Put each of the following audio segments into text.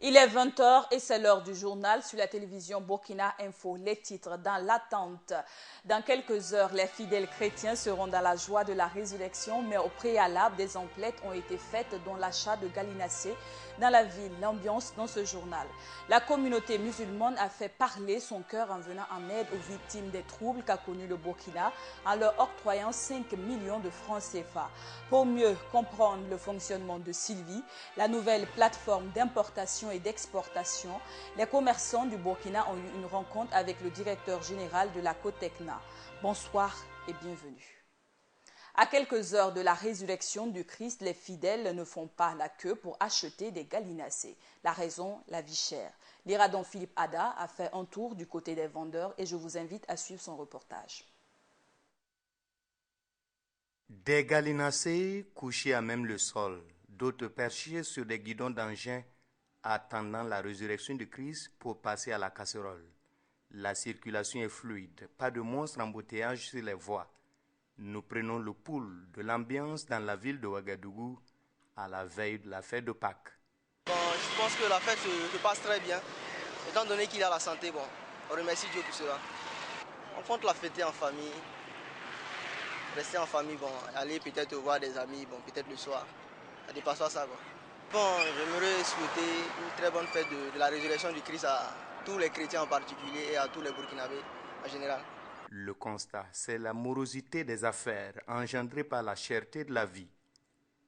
Il est 20h et c'est l'heure du journal sur la télévision Burkina Info. Les titres dans l'attente. Dans quelques heures, les fidèles chrétiens seront dans la joie de la résurrection, mais au préalable, des emplettes ont été faites, dont l'achat de gallinacés dans la ville. L'ambiance dans ce journal. La communauté musulmane a fait parler son cœur en venant en aide aux victimes des troubles qu'a connu le Burkina en leur octroyant 5 millions de francs CFA. Pour mieux comprendre le fonctionnement de Sylvie, la nouvelle plateforme d'importation et d'exportation, les commerçants du Burkina ont eu une rencontre avec le directeur général de la Cotecna. Bonsoir et bienvenue. À quelques heures de la résurrection du Christ, les fidèles ne font pas la queue pour acheter des gallinacés. La raison, la vie chère. L'Iradon Philippe Ada a fait un tour du côté des vendeurs et je vous invite à suivre son reportage. Des gallinacés couchés à même le sol, d'autres perchés sur des guidons d'engins attendant la résurrection du Christ pour passer à la casserole. La circulation est fluide, pas de monstre embouteillage sur les voies. Nous prenons le pouls de l'ambiance dans la ville de Ouagadougou à la veille de la fête de Pâques. Bon, je pense que la fête se passe très bien, étant donné qu'il a la santé. Bon, on remercie Dieu pour cela. On compte la fêter en famille, rester en famille, bon, aller peut-être voir des amis, bon, peut-être le soir. Ça dépasse pas ça, quoi. Bon, j'aimerais souhaiter une très bonne fête de la résurrection du Christ à tous les chrétiens en particulier et à tous les Burkinabés en général. Le constat, c'est la morosité des affaires engendrée par la cherté de la vie.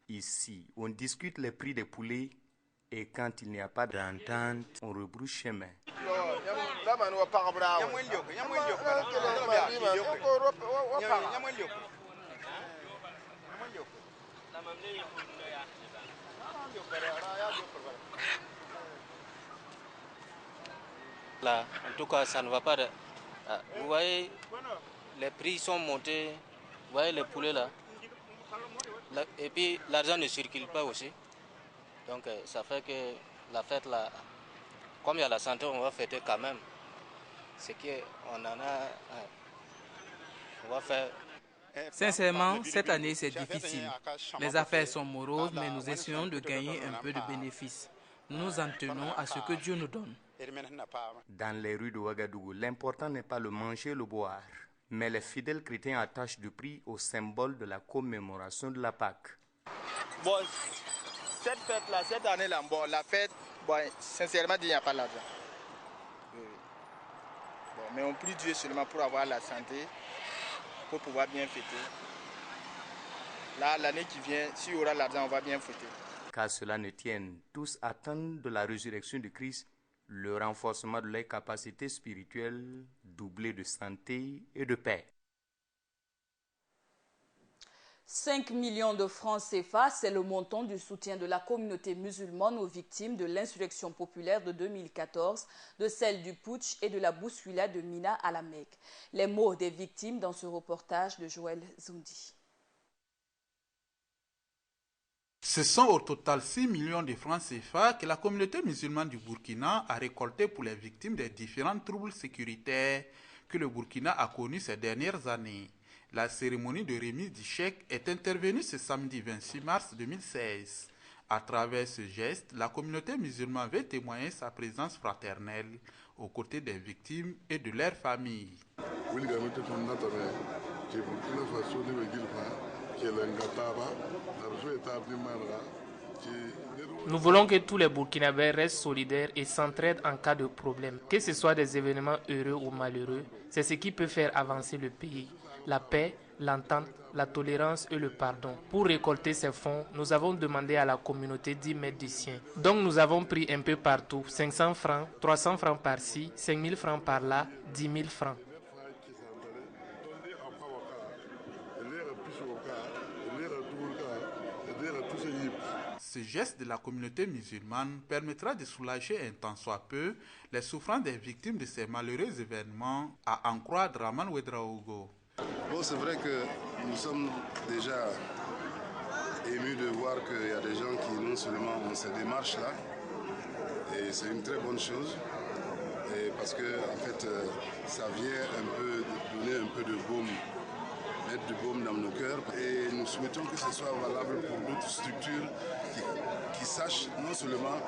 Ici, on discute les prix des poulets et quand il n'y a pas d'entente, on rebrousse chemin. Là, en tout cas, ça ne va pas. Vous voyez, les prix sont montés. Vous voyez les poulets là. Et puis, l'argent ne circule pas aussi. Donc, ça fait que la fête là, comme il y a la santé, on va fêter quand même. C'est qu'on en a. On va faire. Sincèrement, cette année c'est difficile. Les affaires sont moroses, mais nous essayons de gagner un peu de bénéfices. Nous nous en tenons à ce que Dieu nous donne. Dans les rues de Ouagadougou, l'important n'est pas le manger et le boire, mais les fidèles chrétiens attachent du prix au symbole de la commémoration de la Pâque. Bon, cette fête-là, cette année-là, bon, la fête, bon, sincèrement, il n'y a pas l'argent. Oui. Bon, mais on prie Dieu seulement pour avoir la santé, pour pouvoir bien fêter. Là, l'année qui vient, s'il y aura l'argent, on va bien fêter. Qu'à cela ne tienne, tous attendent de la résurrection du Christ le renforcement de leurs capacités spirituelles, doublées de santé et de paix. 5 millions de francs CFA, c'est le montant du soutien de la communauté musulmane aux victimes de l'insurrection populaire de 2014, de celle du putsch et de la bousculade de Mina à la Mecque. Les mots des victimes dans ce reportage de Joël Zoundi. Ce sont au total 6 millions de francs CFA que la communauté musulmane du Burkina a récolté pour les victimes des différents troubles sécuritaires que le Burkina a connus ces dernières années. La cérémonie de remise du chèque est intervenue ce samedi 26 mars 2016. À travers ce geste, la communauté musulmane veut témoigner sa présence fraternelle aux côtés des victimes et de leurs familles. Nous voulons que tous les Burkinabés restent solidaires et s'entraident en cas de problème. Que ce soit des événements heureux ou malheureux, c'est ce qui peut faire avancer le pays. La paix, l'entente, la tolérance et le pardon. Pour récolter ces fonds, nous avons demandé à la communauté d'y mettre du sien. Donc nous avons pris un peu partout, 500 francs, 300 francs par-ci, 5 000 francs par-là, 10 000 francs. Ce geste de la communauté musulmane permettra de soulager un tant soit peu les souffrances des victimes de ces malheureux événements, à en croire Draman Ouedraogo. Bon, c'est vrai que nous sommes déjà émus de voir qu'il y a des gens qui non seulement ont ces démarches-là, et c'est une très bonne chose, et parce que en fait, ça vient un peu donner un peu de baume, mettre du baume dans nos cœurs, et nous souhaitons que ce soit valable pour d'autres structures qui sachent non seulement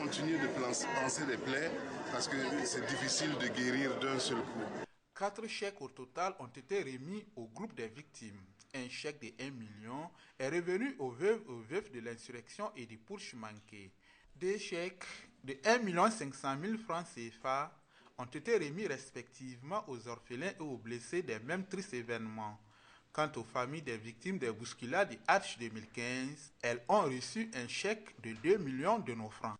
continuer de panser les plaies parce que c'est difficile de guérir d'un seul coup. 4 chèques au total ont été remis au groupe des victimes. Un chèque de 1 million est revenu aux veufs de l'insurrection et du putsch manqué. 2 chèques de 1 500 000 francs CFA ont été remis respectivement aux orphelins et aux blessés des mêmes tristes événements. Quant aux familles des victimes des bousculades du Hatch 2015, elles ont reçu un chèque de 2 millions de nos francs.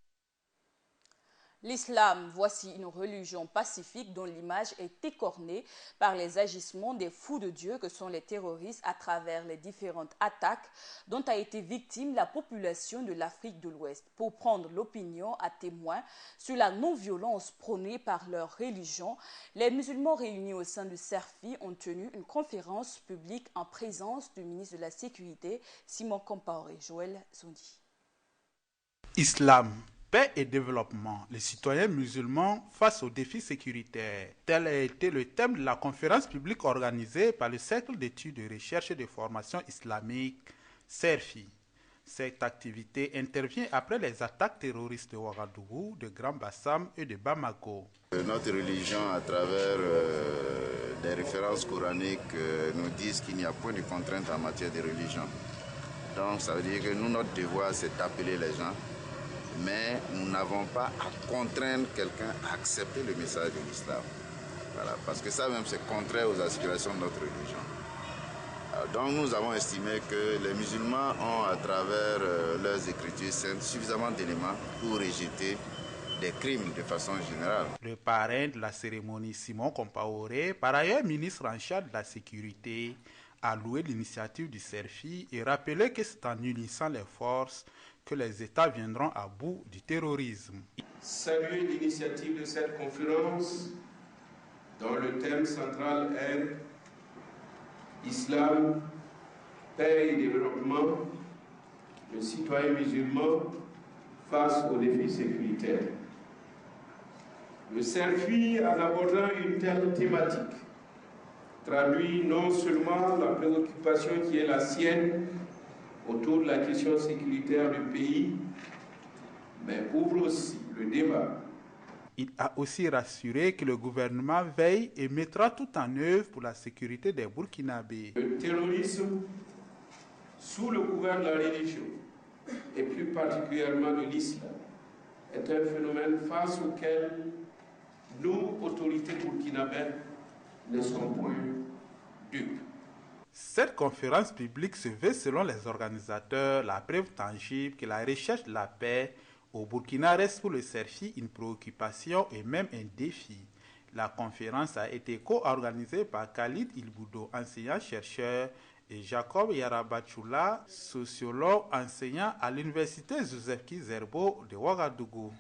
L'islam, voici une religion pacifique dont l'image est écornée par les agissements des fous de Dieu que sont les terroristes à travers les différentes attaques dont a été victime la population de l'Afrique de l'Ouest. Pour prendre l'opinion à témoin sur la non-violence prônée par leur religion, les musulmans réunis au sein du CERFI ont tenu une conférence publique en présence du ministre de la Sécurité, Simon Compaoré. Joël Zondi. Islam, paix et développement, les citoyens musulmans face aux défis sécuritaires. Tel a été le thème de la conférence publique organisée par le Cercle d'études de recherche et de formation islamique, CERFI. Cette activité intervient après les attaques terroristes de Ouagadougou, de Grand Bassam et de Bamako. Notre religion, à travers des références coraniques, nous disent qu'il n'y a point de contrainte en matière de religion. Donc ça veut dire que nous, notre devoir, c'est d'appeler les gens, mais nous n'avons pas à contraindre quelqu'un à accepter le message de l'islam. Voilà, parce que ça même, c'est contraire aux aspirations de notre religion. Donc nous avons estimé que les musulmans ont, à travers leurs écritures saintes, suffisamment d'éléments pour rejeter des crimes de façon générale. Le parrain de la cérémonie, Simon Compaoré, par ailleurs ministre en charge de la sécurité, a loué l'initiative du CERFI et rappelé que c'est en unissant les forces que les États viendront à bout du terrorisme. Saluer l'initiative de cette conférence dont le thème central est Islam, paix et développement, le citoyen musulman face aux défis sécuritaires. Le CERFI, en abordant une telle thématique, traduit non seulement la préoccupation qui est la sienne autour de la question sécuritaire du pays, mais ouvre aussi le débat. Il a aussi rassuré que le gouvernement veille et mettra tout en œuvre pour la sécurité des Burkinabés. Le terrorisme, sous le couvert de la religion, et plus particulièrement de l'islam, est un phénomène face auquel nous, autorités burkinabées, ne sommes point dupes. Cette conférence publique se veut, selon les organisateurs, la preuve tangible que la recherche de la paix au Burkina reste pour le CERFI une préoccupation et même un défi. La conférence a été co-organisée par Khalid Ilboudo, enseignant-chercheur, et Jacob Yarabachoula, sociologue enseignant à l'université Joseph Kizerbo de Ouagadougou.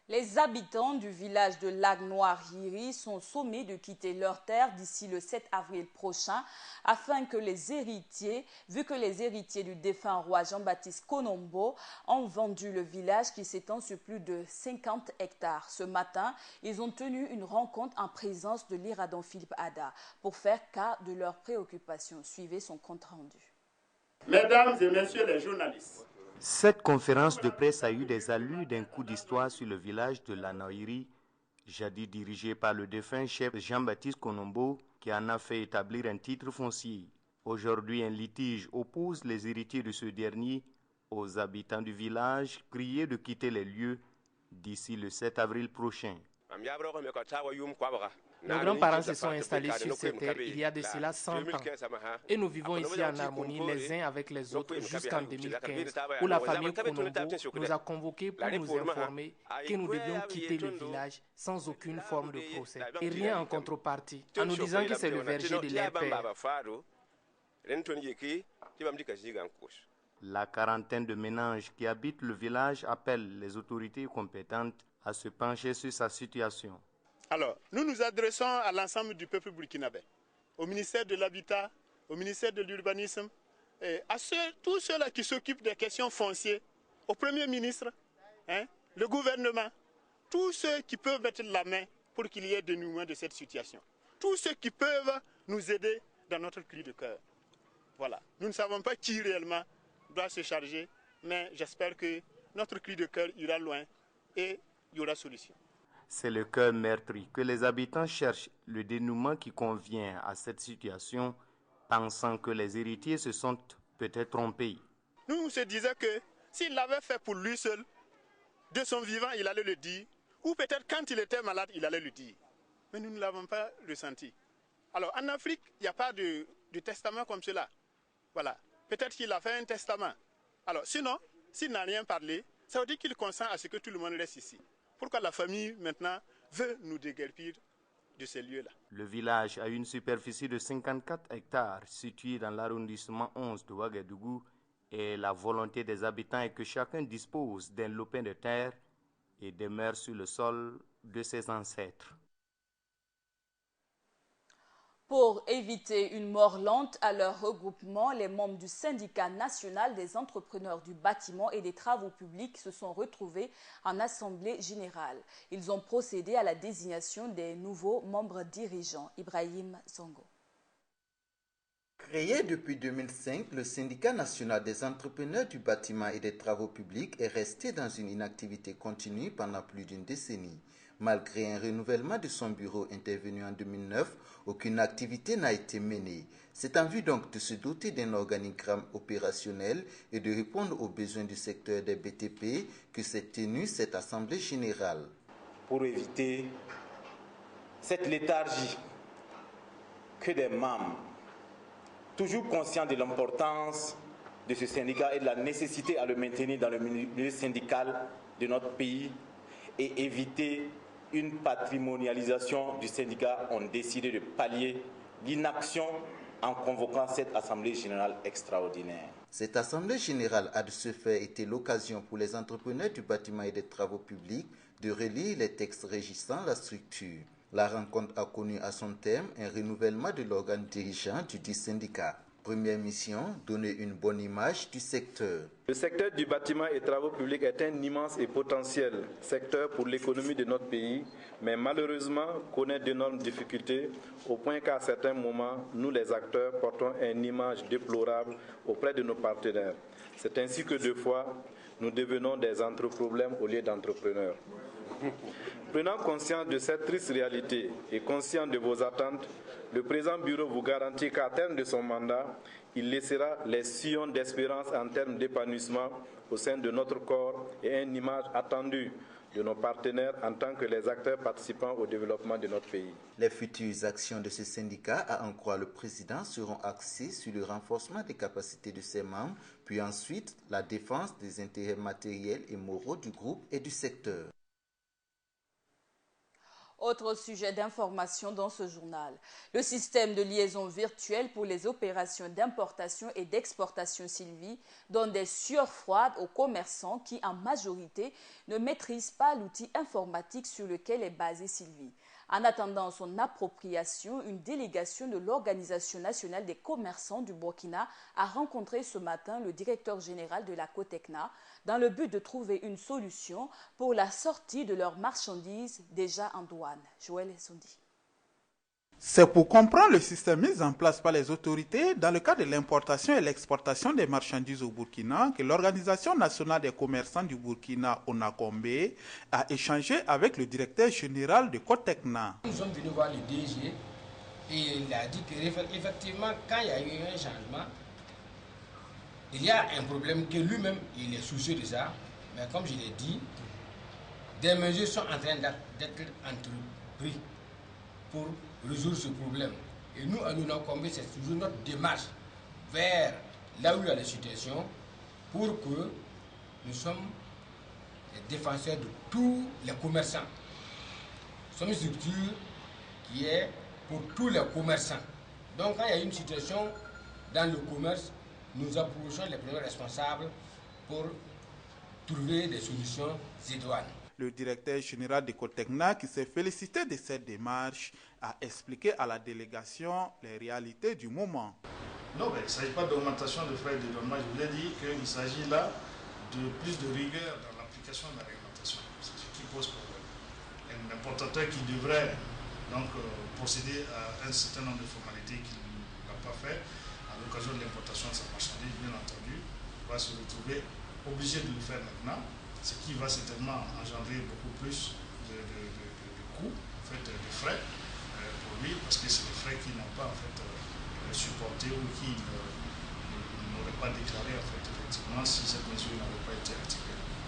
Les habitants du village de Lac-Noir-Hiri sont sommés de quitter leurs terres d'ici le 7 avril prochain afin que les héritiers, vu que les héritiers du défunt roi Jean-Baptiste Konombo ont vendu le village qui s'étend sur plus de 50 hectares. Ce matin, ils ont tenu une rencontre en présence de l'Iradon Philippe Ada pour faire cas de leurs préoccupations. Suivez son compte rendu. Mesdames et messieurs les journalistes, cette conférence de presse a eu des allures d'un coup d'histoire sur le village de Lanaïri, jadis dirigé par le défunt chef Jean-Baptiste Konombo, qui en a fait établir un titre foncier. Aujourd'hui, un litige oppose les héritiers de ce dernier aux habitants du village, priés de quitter les lieux d'ici le 7 avril prochain. Nos grands-parents se sont installés sur cette terre il y a de cela 100 ans. Et nous vivons ici en harmonie les uns avec les autres jusqu'en 2015, où la famille Konombo nous a convoqués pour nous informer que nous devions quitter le village sans aucune forme de procès et rien en contrepartie, en nous disant que c'est le verger de leur père. La quarantaine de ménages qui habitent le village appellent les autorités compétentes à se pencher sur sa situation. Alors, nous nous adressons à l'ensemble du peuple burkinabé, au ministère de l'Habitat, au ministère de l'Urbanisme, et à tous ceux-là qui s'occupent des questions foncières, au Premier ministre, le gouvernement, tous ceux qui peuvent mettre la main pour qu'il y ait dénouement de cette situation. Tous ceux qui peuvent nous aider dans notre cri de cœur. Voilà. Nous ne savons pas qui réellement doit se charger mais j'espère que notre cri de cœur ira loin et il y aura solution. C'est le cœur meurtri que les habitants cherchent le dénouement qui convient à cette situation, pensant que les héritiers se sont peut-être trompés. Nous, on se disait que s'il l'avait fait pour lui seul, de son vivant, il allait le dire, ou peut-être quand il était malade, il allait le dire. Mais nous ne l'avons pas ressenti. Alors en Afrique, il n'y a pas de testament comme cela. Voilà. Peut-être qu'il a fait un testament. Alors sinon, s'il n'a rien parlé, ça veut dire qu'il consent à ce que tout le monde reste ici. Pourquoi la famille maintenant veut nous déguerpir de ces lieux-là? Le village a une superficie de 54 hectares situé dans l'arrondissement 11 de Ouagadougou et la volonté des habitants est que chacun dispose d'un lopin de terre et demeure sur le sol de ses ancêtres. Pour éviter une mort lente à leur regroupement, les membres du syndicat national des entrepreneurs du bâtiment et des travaux publics se sont retrouvés en assemblée générale. Ils ont procédé à la désignation des nouveaux membres dirigeants. Ibrahim Songo. Créé depuis 2005, le syndicat national des entrepreneurs du bâtiment et des travaux publics est resté dans une inactivité continue pendant plus d'une décennie. Malgré un renouvellement de son bureau intervenu en 2009, aucune activité n'a été menée. C'est en vue donc de se doter d'un organigramme opérationnel et de répondre aux besoins du secteur des BTP que s'est tenue cette assemblée générale. Pour éviter cette léthargie que des membres, toujours conscients de l'importance de ce syndicat et de la nécessité à le maintenir dans le milieu syndical de notre pays et éviter une patrimonialisation du syndicat, ont décidé de pallier l'inaction en convoquant cette assemblée générale extraordinaire. Cette assemblée générale a de ce fait été l'occasion pour les entrepreneurs du bâtiment et des travaux publics de relire les textes régissant la structure. La rencontre a connu à son terme un renouvellement de l'organe dirigeant du dit syndicat. Première mission, donner une bonne image du secteur. Le secteur du bâtiment et travaux publics est un immense et potentiel secteur pour l'économie de notre pays, mais malheureusement connaît d'énormes difficultés au point qu'à certains moments, nous les acteurs portons une image déplorable auprès de nos partenaires. C'est ainsi que deux fois, nous devenons des entre-problèmes au lieu d'entrepreneurs. Prenant conscience de cette triste réalité et conscient de vos attentes, le présent bureau vous garantit qu'à terme de son mandat, il laissera les sillons d'espérance en termes d'épanouissement au sein de notre corps et une image attendue de nos partenaires en tant que les acteurs participants au développement de notre pays. Les futures actions de ce syndicat, à en croire le président, seront axées sur le renforcement des capacités de ses membres, puis ensuite la défense des intérêts matériels et moraux du groupe et du secteur. Autre sujet d'information dans ce journal, le système de liaison virtuelle pour les opérations d'importation et d'exportation Sylvie donne des sueurs froides aux commerçants qui, en majorité, ne maîtrisent pas l'outil informatique sur lequel est basé Sylvie. En attendant son appropriation, une délégation de l'Organisation nationale des commerçants du Burkina a rencontré ce matin le directeur général de la COTECNA dans le but de trouver une solution pour la sortie de leurs marchandises déjà en douane. Joël Sondi. C'est pour comprendre le système mis en place par les autorités dans le cadre de l'importation et l'exportation des marchandises au Burkina que l'Organisation nationale des commerçants du Burkina, ONACOMBE, a échangé avec le directeur général de COTECNA. Nous sommes venus voir le DG et il a dit qu'effectivement, quand il y a eu un changement, il y a un problème que lui-même, il est soucieux de ça, mais comme je l'ai dit, des mesures sont en train d'être entreprises pour résoudre ce problème. Et nous, à l'ONACOMBE, c'est toujours notre démarche vers là où il y a la situation pour que nous sommes les défenseurs de tous les commerçants. Nous sommes une structure qui est pour tous les commerçants. Donc, quand il y a une situation dans le commerce, nous approchons les premiers responsables pour trouver des solutions idoines. Le directeur général de COTECNA, qui s'est félicité de cette démarche, a expliqué à la délégation les réalités du moment. Non, mais il ne s'agit pas d'augmentation de frais de dédouanement. Je vous ai dit qu'il s'agit là de plus de rigueur dans l'application de la réglementation. C'est ce qui pose problème. Un importateur qui devrait donc procéder à un certain nombre de formalités qu'il n'a pas fait à l'occasion de l'importation de sa marchandise, bien entendu, va se retrouver obligé de le faire maintenant, ce qui va certainement engendrer beaucoup plus de coûts, en fait, de frais pour lui, parce que c'est des frais qu'il n'a pas en fait, supportés ou qu'il n'aurait pas déclaré en fait, effectivement si cette mesure n'avait pas été activée.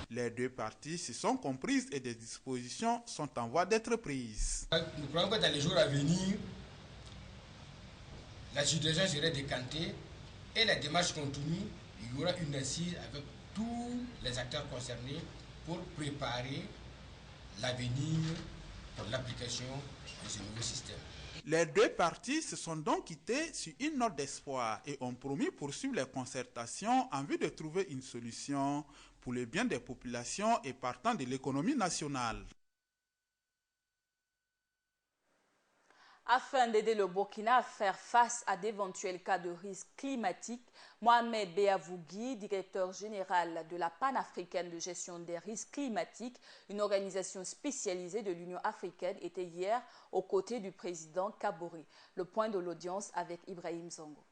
Les deux parties se sont comprises et des dispositions sont en voie d'être prises. Nous croyons que dans les jours à venir, la situation serait décantée et la démarche continue. Il y aura une assise avec tous les acteurs concernés pour préparer l'avenir pour l'application de ce nouveau système. Les deux parties se sont donc quittées sur une note d'espoir et ont promis poursuivre les concertations en vue de trouver une solution pour le bien des populations et partant de l'économie nationale. Afin d'aider le Burkina à faire face à d'éventuels cas de risque climatique, Mohamed Beavougui, directeur général de la panafricaine de gestion des risques climatiques, une organisation spécialisée de l'Union africaine, était hier aux côtés du président Kaboré. Le point de l'audience avec Ibrahim Zongo.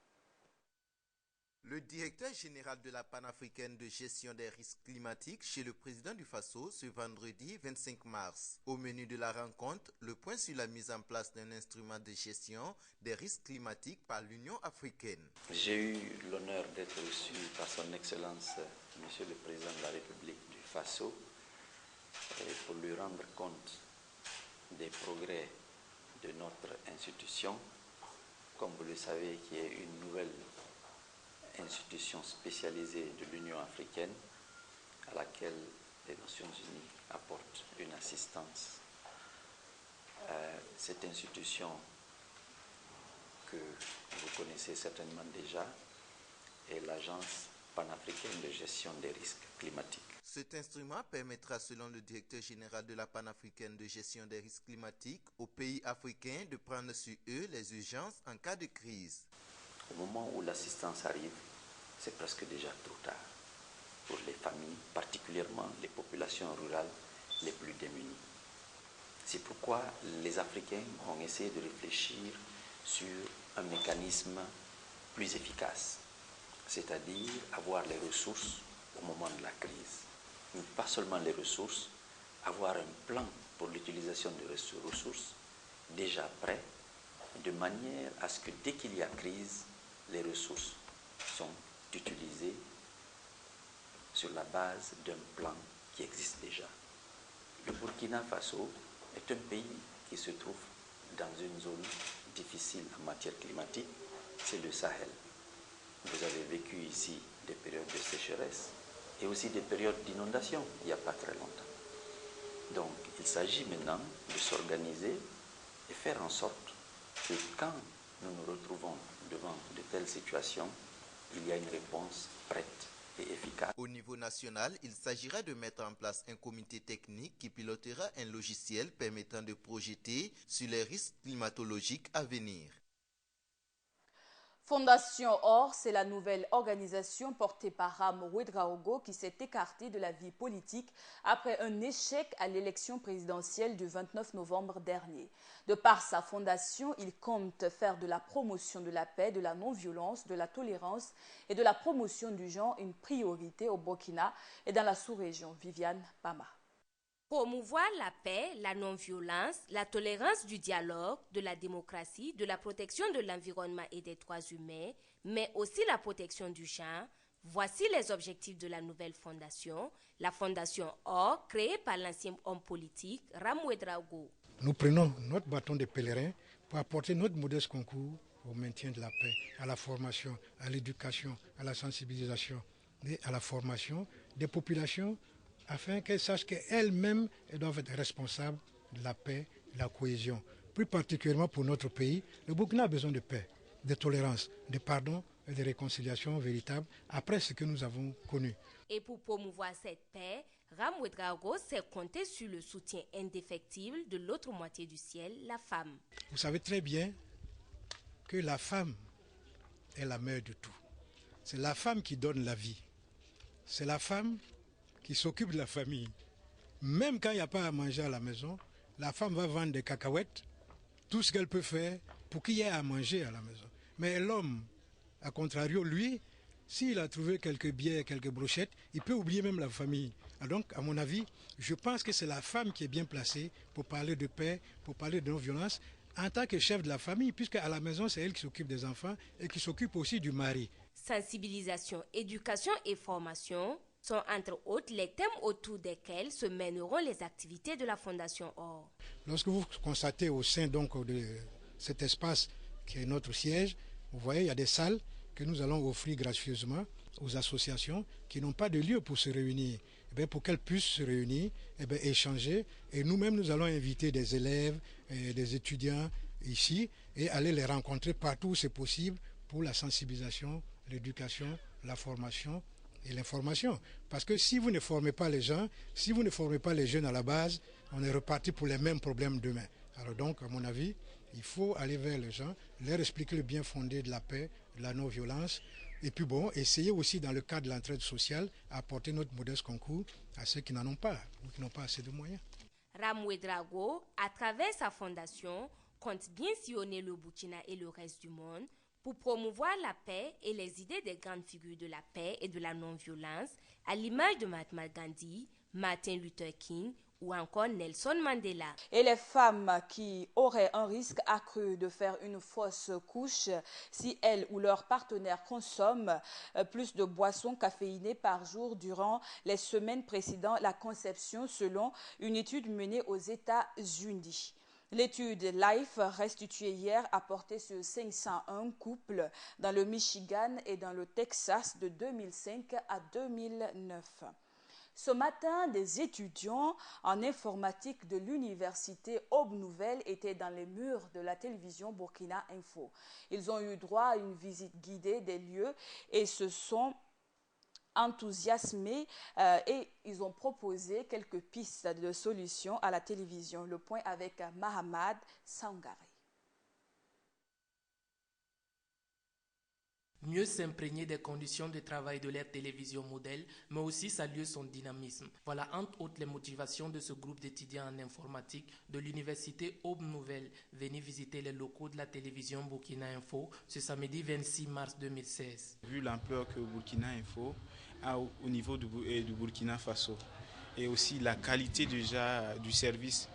Le directeur général de la panafricaine de gestion des risques climatiques chez le président du Faso ce vendredi 25 mars. Au menu de la rencontre, le point sur la mise en place d'un instrument de gestion des risques climatiques par l'Union africaine. J'ai eu l'honneur d'être reçu par son Excellence, Monsieur le Président de la République du Faso, pour lui rendre compte des progrès de notre institution, comme vous le savez, qui est une nouvelle institution spécialisée de l'Union africaine à laquelle les Nations Unies apportent une assistance. Cette institution que vous connaissez certainement déjà est l'Agence panafricaine de gestion des risques climatiques. Cet instrument permettra, selon le directeur général de la panafricaine de gestion des risques climatiques, aux pays africains de prendre sur eux les urgences en cas de crise. Au moment où l'assistance arrive, c'est presque déjà trop tard pour les familles, particulièrement les populations rurales les plus démunies. C'est pourquoi les Africains ont essayé de réfléchir sur un mécanisme plus efficace, c'est-à-dire avoir les ressources au moment de la crise. Mais pas seulement les ressources, avoir un plan pour l'utilisation de ces ressources déjà prêt, de manière à ce que dès qu'il y a crise, les ressources sont utilisées sur la base d'un plan qui existe déjà. Le Burkina Faso est un pays qui se trouve dans une zone difficile en matière climatique, c'est le Sahel. Vous avez vécu ici des périodes de sécheresse et aussi des périodes d'inondation il n'y a pas très longtemps. Donc il s'agit maintenant de s'organiser et faire en sorte que quand nous nous retrouvons devant de telles situations, il y a une réponse prête et efficace. Au niveau national, il s'agira de mettre en place un comité technique qui pilotera un logiciel permettant de projeter sur les risques climatologiques à venir. Fondation Or, c'est la nouvelle organisation portée par Ram Ouedraogo qui s'est écartée de la vie politique après un échec à l'élection présidentielle du 29 novembre dernier. De par sa fondation, il compte faire de la promotion de la paix, de la non-violence, de la tolérance et de la promotion du genre une priorité au Burkina et dans la sous-région. Viviane Pama. Promouvoir la paix, la non-violence, la tolérance du dialogue, de la démocratie, de la protection de l'environnement et des droits humains, mais aussi la protection du genre. Voici les objectifs de la nouvelle fondation, la fondation Or, créée par l'ancien homme politique Ram Ouedraogo. Nous prenons notre bâton de pèlerin pour apporter notre modeste concours au maintien de la paix, à la formation, à l'éducation, à la sensibilisation et à la formation des populations afin qu'elles sachent qu'elles-mêmes doivent être responsables de la paix, de la cohésion. Plus particulièrement pour notre pays, le Burkina a besoin de paix, de tolérance, de pardon et de réconciliation véritable après ce que nous avons connu. Et pour promouvoir cette paix, Ram Ouedraogo s'est compté sur le soutien indéfectible de l'autre moitié du ciel, la femme. Vous savez très bien que la femme est la mère de tout. C'est la femme qui donne la vie. C'est la femme qui s'occupe de la famille. Même quand il n'y a pas à manger à la maison, la femme va vendre des cacahuètes, tout ce qu'elle peut faire pour qu'il y ait à manger à la maison. Mais l'homme, à contrario, lui, S'il a trouvé quelques bières, quelques brochettes, il peut oublier même la famille. Donc, à mon avis, je pense que c'est la femme qui est bien placée pour parler de paix, pour parler de non-violence, en tant que chef de la famille, puisque à la maison, c'est elle qui s'occupe des enfants et qui s'occupe aussi du mari. Sensibilisation, éducation et formation sont entre autres les thèmes autour desquels se mèneront les activités de la Fondation OR. Lorsque vous constatez au sein donc de cet espace qui est notre siège, vous voyez, il y a des salles que nous allons offrir gracieusement aux associations qui n'ont pas de lieu pour se réunir. Pour qu'elles puissent se réunir, échanger. Et nous-mêmes, nous allons inviter des élèves, des étudiants ici et aller les rencontrer partout où c'est possible pour la sensibilisation, l'éducation, la formation et l'information. Parce que si vous ne formez pas les gens, si vous ne formez pas les jeunes à la base, on est reparti pour les mêmes problèmes demain. Alors donc, à mon avis, il faut aller vers les gens, leur expliquer le bien fondé de la paix, de la non-violence, et puis bon, essayer aussi dans le cadre de l'entraide sociale à apporter notre modeste concours à ceux qui n'en ont pas ou qui n'ont pas assez de moyens. Ramwe Drago, à travers sa fondation, compte bien sillonner le Burkina et le reste du monde pour promouvoir la paix et les idées des grandes figures de la paix et de la non-violence, à l'image de Mahatma Gandhi, Martin Luther King ou encore Nelson Mandela. Et les femmes qui auraient un risque accru de faire une fausse couche si elles ou leurs partenaires consomment plus de boissons caféinées par jour durant les semaines précédant la conception selon une étude menée aux États-Unis. L'étude LIFE restituée hier a porté sur 501 couples dans le Michigan et dans le Texas de 2005 à 2009. Ce matin, des étudiants en informatique de l'université Aube Nouvelle étaient dans les murs de la télévision Burkina Info. Ils ont eu droit à une visite guidée des lieux et se sont enthousiasmés et ils ont proposé quelques pistes de solutions à la télévision. Le point avec Mahamad Sangari. Mieux s'imprégner des conditions de travail de leur télévision modèle, mais aussi saluer son dynamisme. Voilà entre autres les motivations de ce groupe d'étudiants en informatique de l'université Aube Nouvelle, venus visiter les locaux de la télévision Burkina Info ce samedi 26 mars 2016. Vu l'ampleur que Burkina Info a au niveau du Burkina Faso et aussi la qualité déjà du service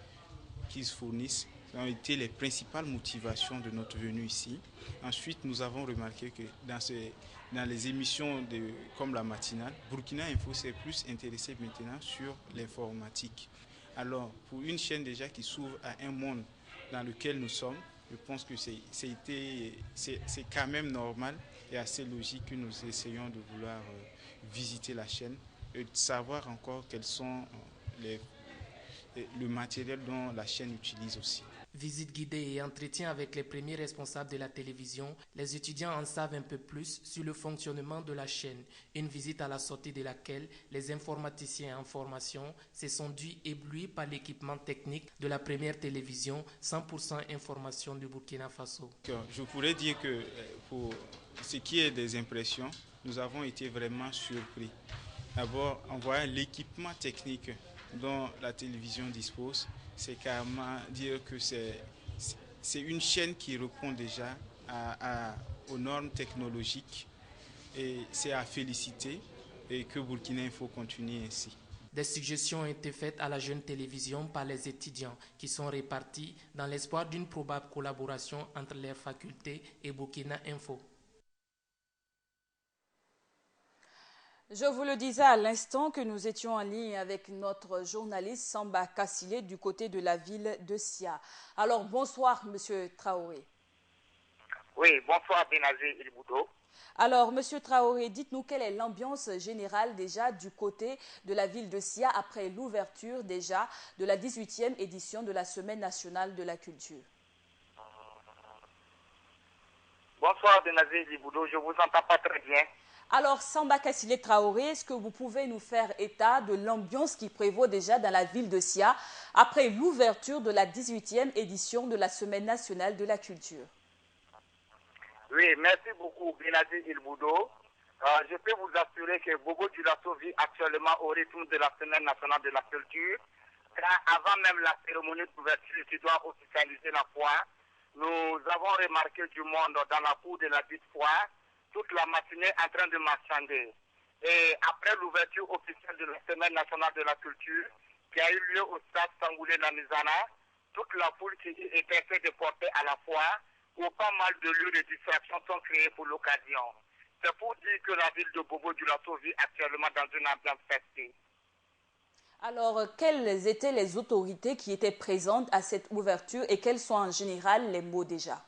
qu'ils fournissent, ont été les principales motivations de notre venue ici. Ensuite, nous avons remarqué que dans les émissions comme la matinale, Burkina Info s'est plus intéressé maintenant sur l'informatique. Alors, pour une chaîne déjà qui s'ouvre à un monde dans lequel nous sommes, je pense que c'est quand même normal et assez logique que nous essayons de vouloir visiter la chaîne et de savoir encore quels sont le matériel dont la chaîne utilise aussi. Visite guidée et entretien avec les premiers responsables de la télévision, les étudiants en savent un peu plus sur le fonctionnement de la chaîne. Une visite à la sortie de laquelle les informaticiens en formation se sont dits éblouis par l'équipement technique de la première télévision 100% information du Burkina Faso. Je pourrais dire que pour ce qui est des impressions, nous avons été vraiment surpris. D'abord, en voyant l'équipement technique dont la télévision dispose, c'est carrément dire que c'est une chaîne qui répond déjà aux normes technologiques et c'est à féliciter et que Burkina Info continue ainsi. Des suggestions ont été faites à la jeune télévision par les étudiants qui sont répartis dans l'espoir d'une probable collaboration entre les facultés et Burkina Info. Je vous le disais à l'instant que nous étions en ligne avec notre journaliste Samba Kassile du côté de la ville de Sia. Alors bonsoir Monsieur Traoré. Oui, bonsoir Benazé Ilboudo. Alors Monsieur Traoré, dites-nous quelle est l'ambiance générale déjà du côté de la ville de Sia après l'ouverture déjà de la 18e édition de la Semaine nationale de la culture. Bonsoir Benazé Ilboudo, je vous entends pas très bien. Alors, Samba Kassile Traoré, est-ce que vous pouvez nous faire état de l'ambiance qui prévaut déjà dans la ville de Sia après l'ouverture de la 18e édition de la Semaine nationale de la culture? Oui, merci beaucoup, Benazir Ilboudo. Je peux vous assurer que Bobo Dioulasso vit actuellement au rythme de la Semaine nationale de la culture. Car avant même la cérémonie d'ouverture qui doit officialiser la foire, nous avons remarqué du monde dans la cour de la dite foire. toute la matinée en train de marchander. Et après l'ouverture officielle de la Semaine nationale de la culture, qui a eu lieu au stade Sangoulé-Lamizana, toute la foule qui était fait de porter à la fois, où pas mal de lieux de distraction sont créés pour l'occasion. C'est pour dire que la ville de Bobo-Dioulasso vit actuellement dans une ambiance festive. Alors, quelles étaient les autorités qui étaient présentes à cette ouverture et quels sont en général les mots déjà?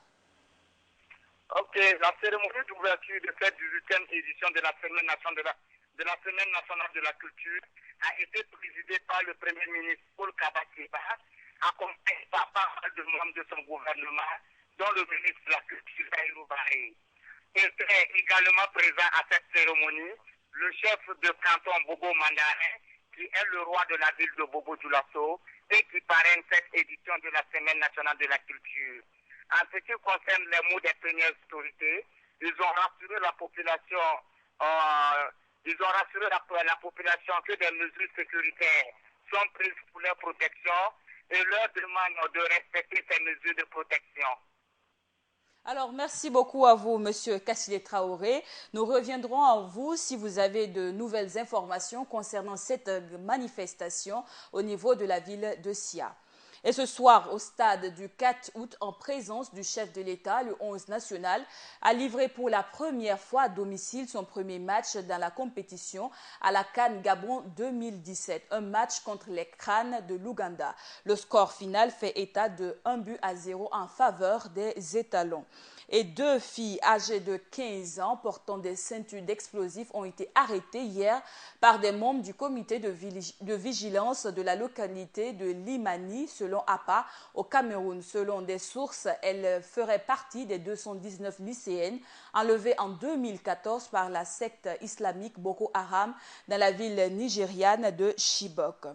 Ok, la cérémonie d'ouverture de cette 18e édition de la Semaine nationale de la culture a été présidée par le Premier ministre Paul Kabakeba, accompagné par pas mal de membres de son gouvernement, dont le ministre de la Culture, Taïrou Baré. Était également présent à cette cérémonie le chef de canton Bobo Mandarin, qui est le roi de la ville de Bobo-Dioulasso et qui parraine cette édition de la Semaine nationale de la culture. En ce qui concerne les mots des premières autorités, ils ont rassuré la population, que des mesures sécuritaires sont prises pour leur protection et leur demandent de respecter ces mesures de protection. Alors, merci beaucoup à vous, Monsieur Kassile Traoré. Nous reviendrons à vous si vous avez de nouvelles informations concernant cette manifestation au niveau de la ville de Sia. Et ce soir, au stade du 4 août, en présence du chef de l'État, le 11 national a livré pour la première fois à domicile son premier match dans la compétition à la CAN Gabon 2017. Un match contre les Crânes de l'Ouganda. Le score final fait état de 1-0 en faveur des étalons. Et 2 filles âgées de 15 ans portant des ceintures d'explosifs ont été arrêtées hier par des membres du comité de vigilance de la localité de Limani, selon APA, au Cameroun. Selon des sources, elles feraient partie des 219 lycéennes enlevées en 2014 par la secte islamique Boko Haram dans la ville nigériane de Chibok.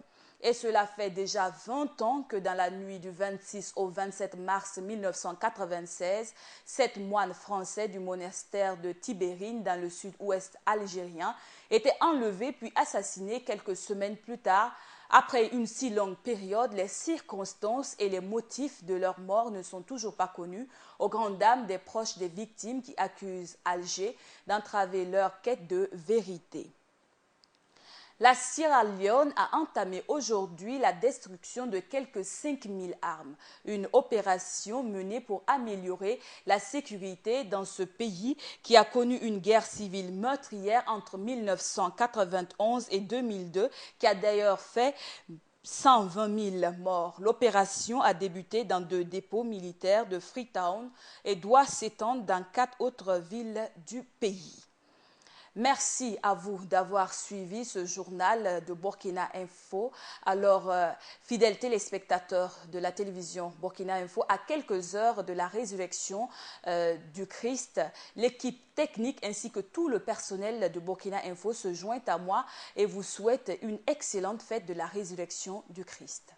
Et cela fait déjà 20 ans que dans la nuit du 26 au 27 mars 1996, 7 moines français du monastère de Tibérine dans le sud-ouest algérien étaient enlevés puis assassinés quelques semaines plus tard. Après une si longue période, les circonstances et les motifs de leur mort ne sont toujours pas connus, aux grandes dames des proches des victimes qui accusent Alger d'entraver leur quête de vérité. La Sierra Leone a entamé aujourd'hui la destruction de quelques 5000 armes, une opération menée pour améliorer la sécurité dans ce pays qui a connu une guerre civile meurtrière entre 1991 et 2002, qui a d'ailleurs fait 120 000 morts. L'opération a débuté dans 2 dépôts militaires de Freetown et doit s'étendre dans 4 autres villes du pays. Merci à vous d'avoir suivi ce journal de Burkina Info. Alors, fidèles téléspectateurs de la télévision Burkina Info, à quelques heures de la résurrection du Christ, l'équipe technique ainsi que tout le personnel de Burkina Info se joint à moi et vous souhaite une excellente fête de la résurrection du Christ.